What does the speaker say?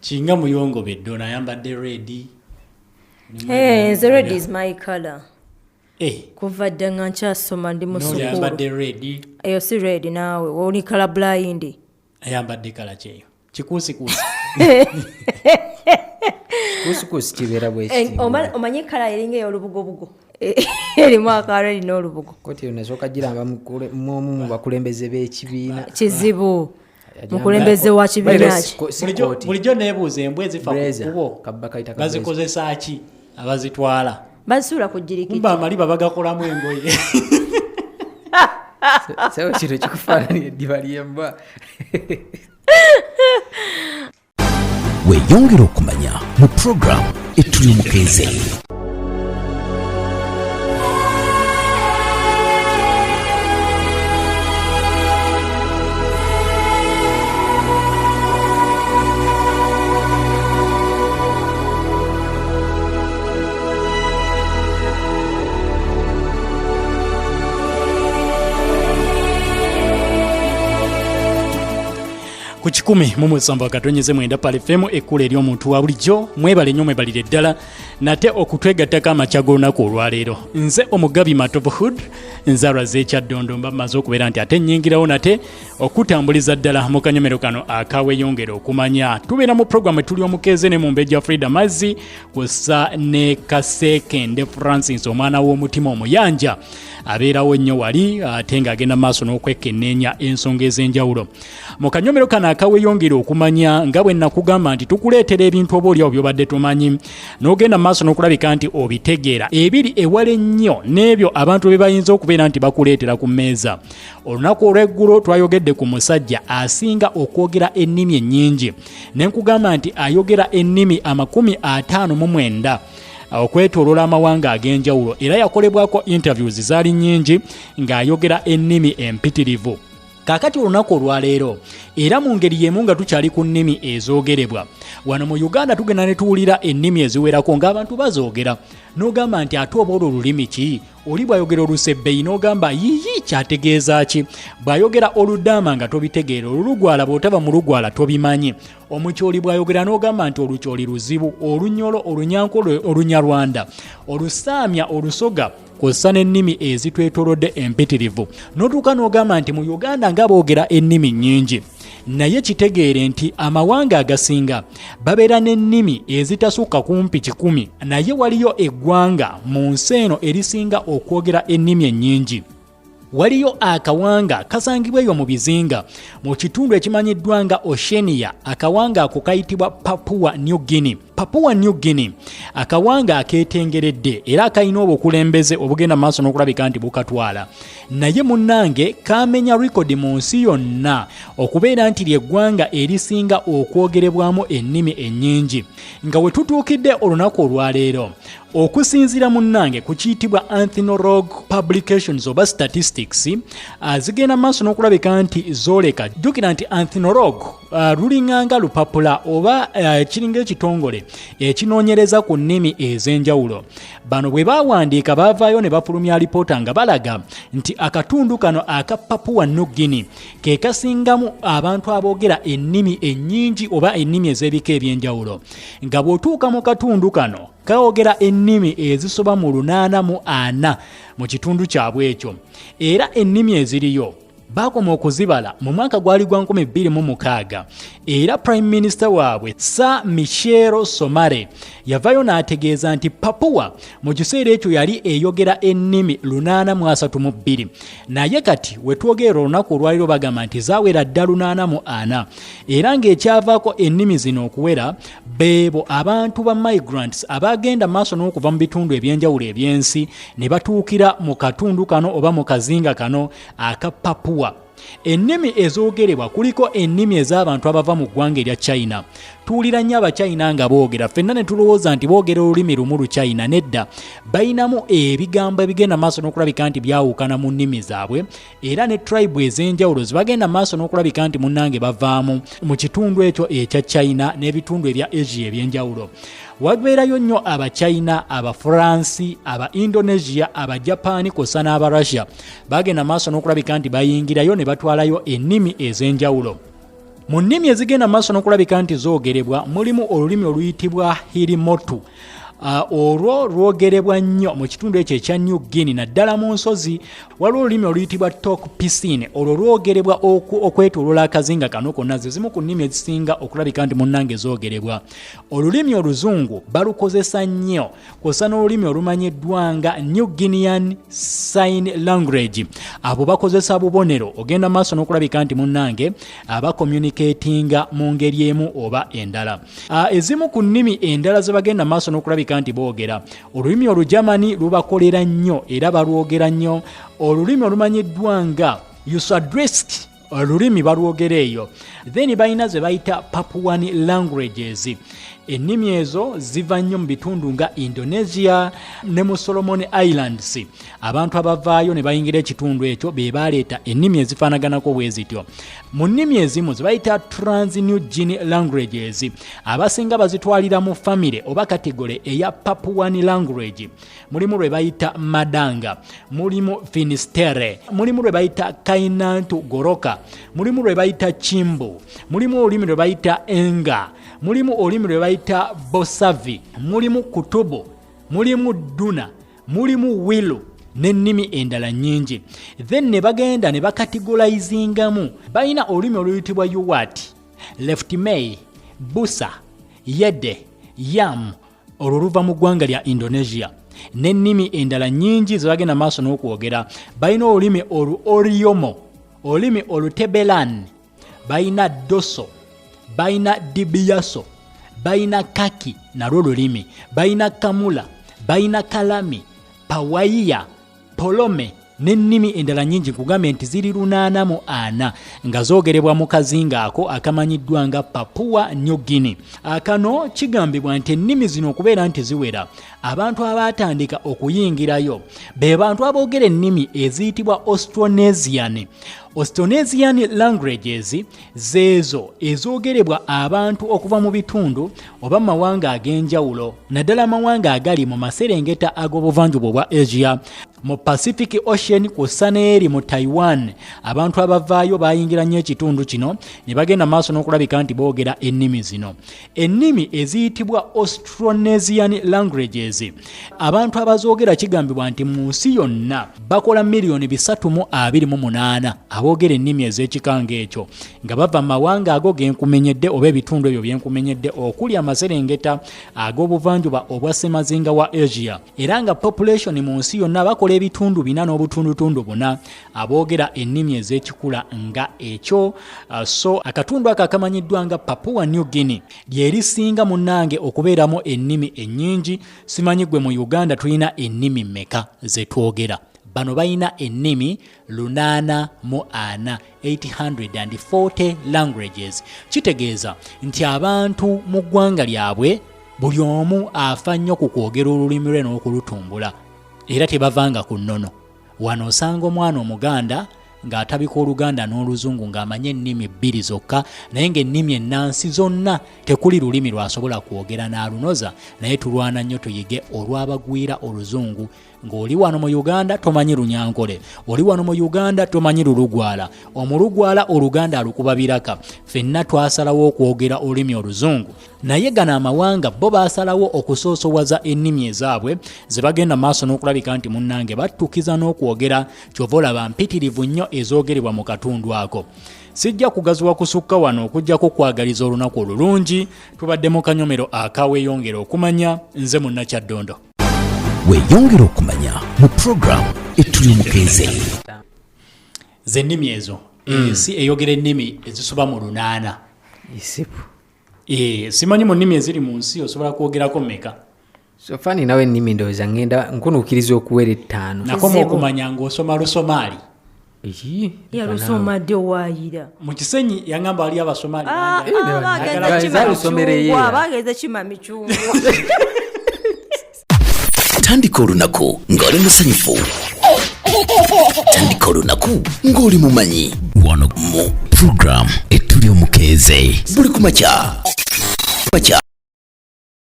Kinga muyongo beddo nayambadde red. The red is my color. Kuva dda nga nkyasoma ndi mu sukulu. Ayambadde red. Eyo si red naawe woni color blind. Ayambadde kala kyeyo. Kikuusikuusi. Kikuusikuusi kibeera bwekiti. Omanyi kala eringa ey'olubugobugo. Erimu akala erina olubugo. Koti onasooka giranga mu bakulembeze b'ekibiina. Kizibu. Mukulembeze wa kibiina ki. Bulijjo neebuuza embwa ezifa ku kkubo bazikozesa ki abazitwala. Bazisuula ku jirikiti. Kumba amaliba bagakolamu engoye. Sawa kino kikufaananira eddiba ly'embwa. Weeyongere okumanya mu program Ettu Ly'omukeeze. Ku 107.9 Pale FM ekkula ery'omuntu wa bulijjo mwebale nnyo mwebalire ddala nate okutwegattako amakya g'olunaku olwaleero. Nze omugabi Matovu nzaalwa z'ekyaddondo mba mmaze okubeera nti ate nnyingirawo nate okutambuliza ddala mu kanyomero kano akaweeyongere okumanya. Tubeera mu programu Ettu Ly'omukeeze ne mu mbejja Frida Mazzi kussa ne Kasekende Francis omwana w'omutima omuyanja abeerawo nnyo wali ate ng'agenda maaso n'okwekenneenya ensonga ez'enjawulo. Mu kanyomero kano akaweeyongere okumanya nga bwe nakugamba nti tukuleetera ebintu obaolyawo by'obadde tumanyi n'ogenda maaso n'okulabika nti obitegeera ebiri ewala ennyo n'ebyo abantu bye bayinza okubeera nti bakuleetera ku mmeeza. Olunaku olw'eggulo twayogedde ku musajja asinga okwogera ennimi ennyingi ne nkugamba nti ayogera ennimi 59 okwetooloola amawanga ag'enjawulo era yakolebwako interviews zaali nnyingi ng'ayogera ennimi empitirivu. Kaakati olunaku olwaleero era mu ngeri y'emu nga tukyali ku nnimi ezoogerebwa wano mu Uganda tugenda ne tuwulira ennimi eziwerako ng'abantu bazoogera n'ogamba nti ate oba olwo olulimi ki oli bw'ayogera olusebbeyi n'ogamba yiyi kyategeeza ki bw'ayogera oludaama nga tobitegeera olulugwala bw'otaba mu lugwala tobimanyi omukyoli bw'ayogera n'ogamba nti olukyoli luzibu olunyolo olunyankole olunyarwanda olusaamya olusoga kw'ossa n'ennimi ezitwetoolodde empitirivu n'otuuka n'ogamba nti mu Uganda nga boogera ennimi nnyingi naye kitegeere nti amawanga agasinga babeera n'ennimi ezitasukka kumpi 100 naye waliyo eggwanga mu nsi eno erisinga okwogera ennimi ennyingi. Waliyo akawanga kasangibwa eyo mu bizinga mu kitundu ekimanyiddwa nga Oceania. Akawanga ako kayitibwa Papua New Guinea. Papua New Guinea akawanga akeetengeredde era akalina obukulembeze obugenda maaso n'okulabika nti bukatwala naye munnange kamenya rekodi mu nsi yonna okubeera nti ly'eggwanga erisinga okwogerebwamu ennimi ennyingi nga we tutuukidde olunaku olwaleero okusinziira munnange ku kiyitibwa Ethnologue Publications oba Statistics zigenda maaso n'okulabika nti zooleka jjukira nti Ethnologue lulinganga lupapula oba kiringa ekitongole ekinoonyereza ku nnimi ez'enjawulo. Bano bwe baawandiika baavaayo ne bafulumya alipoota nga balaga nti akatundu kano aka Papua New Guinea ke kasingamu abantu aboogera ennimi ennyingi oba ennimi ez'ebika eby'enjawulo nga bw'otuuka mu katundu kano kaogera ennimi ezisoba mu 84 mu kitundu kyabwe ekyo era ennimi eziriyo baakoma okuzibala mu mwaka gwali gwa 2006 era Prime Minister waabwe Sir Michel Somare yavayo n'ategeeza nti Papua mu kiseera ekyo yali eyogera ennimi 832 naye kati we twogera olunaku olwaliro bagamba nti zaawera dda 84 era ng'ekyavaako ennimi zino okuwera beebo abantu ba migrants abagenda maaso n'okuva mu bitundu eby'enjawulo eby'ensi ne batuukira mu katundu kano oba mu kazinga kano aka Papua. Ennimi ezoogerebwa kuliko ennimi ez'abantu abava mu ggwanga erya China. Tuwulira nnyo Abachina nga boogera ffenna ne tulowooza nti boogera olulimi lumu lu China nedda bayinamu ebigambo ebigenda maaso n'okulabika nti byawukana mu nnimi zaabwe era ne tribe ez'enjawulo zibagenda maaso n'okulabika nti munnange bavaamu mu kitundu ekyo ekya China n'ebitundu ebya Asia eby'enjawulo. Wabeerayo nnyo Abachina, Abafuransi, Aba-Indonesia, Abajapani kw'ossa n'Abarussia bagenda maaso n'okulabika nti bayingirayo ne batwalayo ennimi ez'enjawulo. Mu nnimi ezigenda maaso n'okulabika nti zoogerebwa mulimu olulimi oluyitibwa Hirimotu. Olwo lwogerebwa nnyo mu kitundu ekyo ekya New Guinea naddala mu nsozi. Waliwo olulimi oluyitibwa Tok Pisin, olwo lwogerebwa okwetooloola akazinga kano konna. Zimu ku nnimi ezisinga okulabika nti munnange zoogerebwa. Olulimi oluzungu balukozesa nnyo kw'ossa n'olulimi olumanyiddwa nga New Guinean Sign Language. Abo bakozesa bubonero ogenda maaso n'okulabika nti munnange abakomyunikeetinga mu ngeri emu oba endala. Ezimu ku nnimi endala ze bagenda maaso n'okulabika nti boogera. Olulimi olujamani lubakolera nnyo era balwogera nnyo. Olulimi olumanyiddwa nga Usadrisk, olulimi balwogera eyo. Then balina ze bayita Papuan languages. Ennimi ezo ziva nnyo mu bitundu nga Indonesia ne mu Solomon Islands. Abantu abavaayo ne bayingira ekitundu ekyo be baleeta ennimi ezifaanaganako bwe zityo. Mu nnimi ezimu ze bayita Trans-New Guinea languages. Abasinga bazitwalira mu famire oba kategore eya Papuan language. Mulimu lwe bayita Madanga, mulimu Finisterre, mulimu lwe bayita Kainantu Goroka, mulimu lwe bayita Chimbo, mulimu olulimi lwe bayita Enga, mulimu olulimi lwe bayita Bosavi, mulimu Kutubo, mulimu Duna, mulimu Wilu n'ennimi endala nnyingi. Then ne bagenda ne bakategorizingamu. Balina olulimi oluyitibwa Yuwat, Left May, Busa, Yede, Yam, olwo luva mu ggwanga lya Indonesia. N'ennimi endala nnyingi ze bagenda maaso n'okwogera. Balina olulimi Oriomo, olulimi Olutebelan, balina Doso, balina Dibiyaso, balina Kaki nalwo lulimi, balina Kamula, balina Kalami, Pawaiya, Polome n'ennimi endala nnyingi kugambe nti ziri 84 nga zoogerebwa mu kazinga ako akamanyiddwa nga Papua New Guinea. Akano kigambibwa nti ennimi zino okubeera nti ziwera, abantu abaatandika okuyingirayo be bantu aboogera ennimi eziyitibwa Austronesian. Austronesian languages zeezo ezoogerebwa abantu okuva mu bitundu oba mawanga ag'enjawulo, naddala mawanga agali mu maserengeta ag'obuvanjuba obwa Asia, mu Pacific Ocean kw'ossa n'eri mu Taiwan. Abantu abavaayo bayingira nnyo ekitundu kino ne bagenda maaso n'okulabika nti boogera ennimi zino. Ennimi eziyitibwa Austronesian languages, abantu abazoogera kigambibwa nti mu nsi yonna bakola miliyoni 328 aboogera ennimi ez'ekikanga ekyo nga bava mu mawanga ago genkumenyedde oba ebitundu ebyo byenkumenyedde okuli amaserengeta ag'obuvanjuba obwa ssemazinga wa Asia, era nga population mu nsi yonna bakola ebitundu 4 n'obutundutundu 4 aboogera ennimi ez'ekikula nga ekyo. So akatundu ako akamanyiddwa nga Papua New Guinea lyerisinga munnange okubeeramu ennimi ennyingi. Simanyi gwe mu Uganda tulina ennimi mmeka ze twogera. Bano balina ennimi 840, 840 languages. Kitegeeza nti abantu mu ggwanga lyabwe buli omu afa nnyo ku kwogera olulimi lwe n'okulutumbula, era tebavanga ku nnono. Wano osanga omwana Omuganda ng'atabika Oluganda n'Oluzungu ng'amanye ennimi 2 zokka, naye ng'ennimi ennansi zonna tekuli lulimi lwasobola kwogera n'alunoza, naye tulwana nnyo tuyige olwabagwira Oluzungu. Ng'oli wano mu Uganda tomanyi Lunyankole, oli wano mu Uganda tomanyi Lulugwala, Omulugwala Oluganda alukuba biraka. Ffenna twasalawo okwogera olulimi Oluzungu, naye gano amawanga bo baasalawo okusoosowaza ennimi ezaabwe ze bagenda maaso n'okulabika nti munnange battukiza n'okwogera. Kyova olaba mpitirivu nnyo ezoogerebwa mu katundu ako. Sijja kugaziwa kusukka wano okujjako kwagaliza olunaku olulungi. Tubadde mu kanyomero akaweeyongera okumanya. Nze Munnakyaddondo. Weeyongere okumanya mu program Ettu Ly'omukeeze. Ze nnimi ezo si eyogera ennimi ezisoba mu 8. Isipu. Simanyi mu nnimi eziri mu nsi osobola kwogerako mmeka? So fani nawe ennimi ndowooza ngenda nkunuukiriza okuwera 5. Nakoma okumanya ng'osoma Lusomaali. Ya Lusomadde waayira. Mu Kisenyi yangamba ali Abasomaali. Bageza kima michungwa. Tandika olunaku ng'oli musanyufu. Tandika olunaku ng'oli mumanyi. Wano mu program Ettu Ly'omukeeze. Buli kumakya.